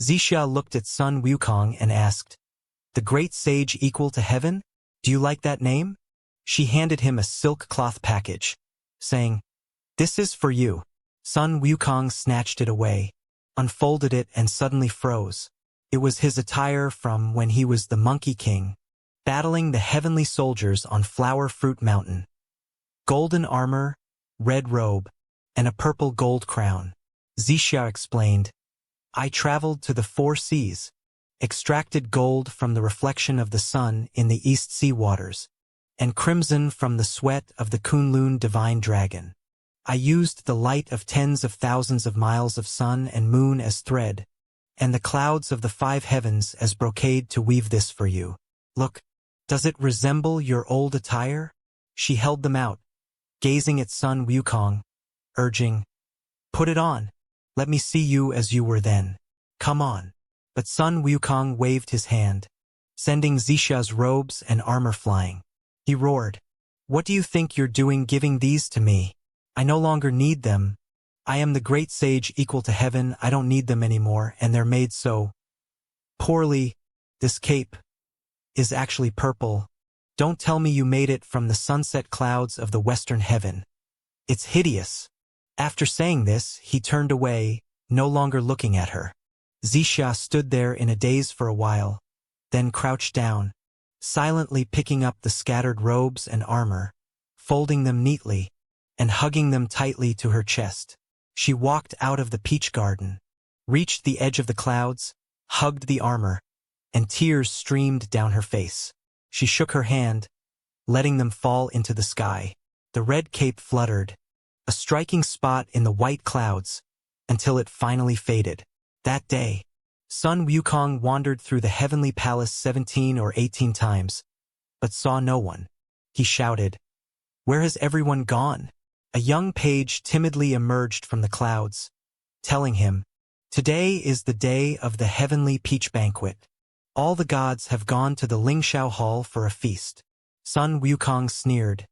Zixia looked at Sun Wukong and asked, "The great sage equal to heaven? Do you like that name?" She handed him a silk cloth package, saying, "This is for you." Sun Wukong snatched it away, unfolded it and suddenly froze. It was his attire from when he was the Monkey King, battling the heavenly soldiers on Flower Fruit Mountain. Golden armor, red robe, and a purple gold crown. Zixia explained, "I traveled to the 4 seas, extracted gold from the reflection of the sun in the East Sea waters, and crimson from the sweat of the Kunlun divine dragon. I used the light of tens of thousands of miles of sun and moon as thread, and the clouds of the 5 heavens as brocade to weave this for you. Look, does it resemble your old attire?" She held them out, gazing at Sun Wukong, urging, "Put it on. Let me see you as you were then. Come on." But Sun Wukong waved his hand, sending Zixia's robes and armor flying. He roared, "What do you think you're doing giving these to me? I no longer need them. I am the great sage equal to heaven. I don't need them anymore, and they're made so poorly. This cape is actually purple. Don't tell me you made it from the sunset clouds of the western heaven. It's hideous." After saying this, he turned away, no longer looking at her. Zixia stood there in a daze for a while, then crouched down, silently picking up the scattered robes and armor, folding them neatly, and hugging them tightly to her chest. She walked out of the peach garden, reached the edge of the clouds, hugged the armor, and tears streamed down her face. She shook her hand, letting them fall into the sky. The red cape fluttered, a striking spot in the white clouds, until it finally faded. That day, Sun Wukong wandered through the heavenly palace 17 or 18 times, but saw no one. He shouted, "Where has everyone gone?" A young page timidly emerged from the clouds, telling him, "Today is the day of the heavenly peach banquet. All the gods have gone to the Lingxiao Hall for a feast." Sun Wukong sneered,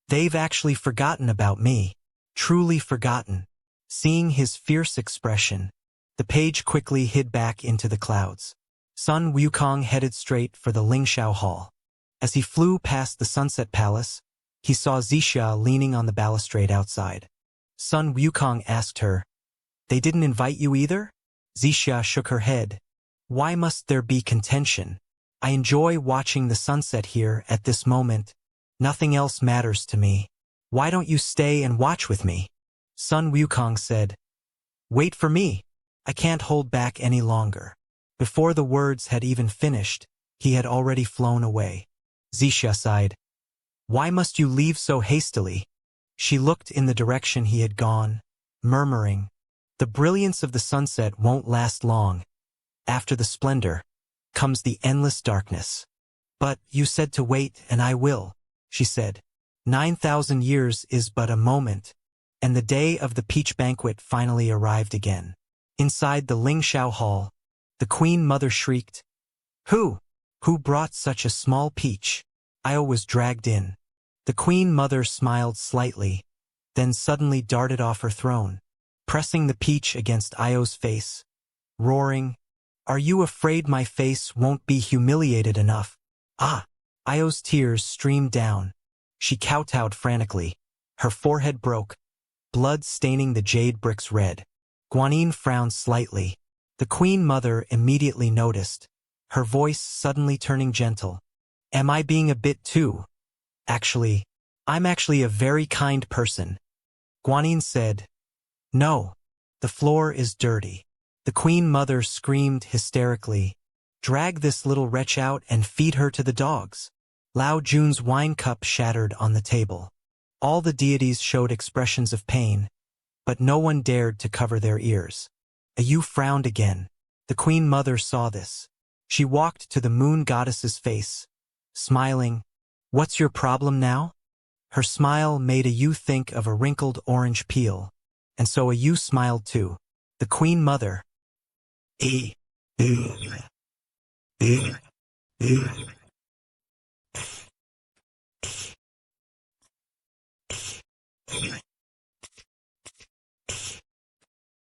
"They've actually forgotten about me. Truly forgotten." Seeing his fierce expression, the page quickly hid back into the clouds. Sun Wukong headed straight for the Lingxiao Hall. As he flew past the Sunset Palace, he saw Zixia leaning on the balustrade outside. Sun Wukong asked her, "They didn't invite you either?" Zixia shook her head. "Why must there be contention? I enjoy watching the sunset here at this moment. Nothing else matters to me. Why don't you stay and watch with me?" Sun Wukong said, "Wait for me. I can't hold back any longer." Before the words had even finished, he had already flown away. Zixia sighed, "Why must you leave so hastily?" She looked in the direction he had gone, murmuring, "The brilliance of the sunset won't last long. After the splendor comes the endless darkness." "But you said to wait, and I will," she said. 9,000 years is but a moment, and the day of the peach banquet finally arrived again. Inside the Lingxiao Hall, the Queen Mother shrieked, Who brought such a small peach?" Io was dragged in. The Queen Mother smiled slightly, then suddenly darted off her throne, pressing the peach against Io's face, roaring, "Are you afraid my face won't be humiliated enough?" Ah! Io's tears streamed down. She kowtowed frantically. Her forehead broke, blood staining the jade bricks red. Guanyin frowned slightly. The Queen Mother immediately noticed, her voice suddenly turning gentle. "Am I being a bit too? I'm actually a very kind person." Guanyin said, "No, the floor is dirty." The Queen Mother screamed hysterically, "Drag this little wretch out and feed her to the dogs." Lao Jun's wine cup shattered on the table. All the deities showed expressions of pain, but no one dared to cover their ears. Ayu frowned again. The Queen Mother saw this. She walked to the moon goddess's face, smiling. "What's your problem now?" Her smile made Ayu think of a wrinkled orange peel, and so Ayu smiled too. The Queen Mother.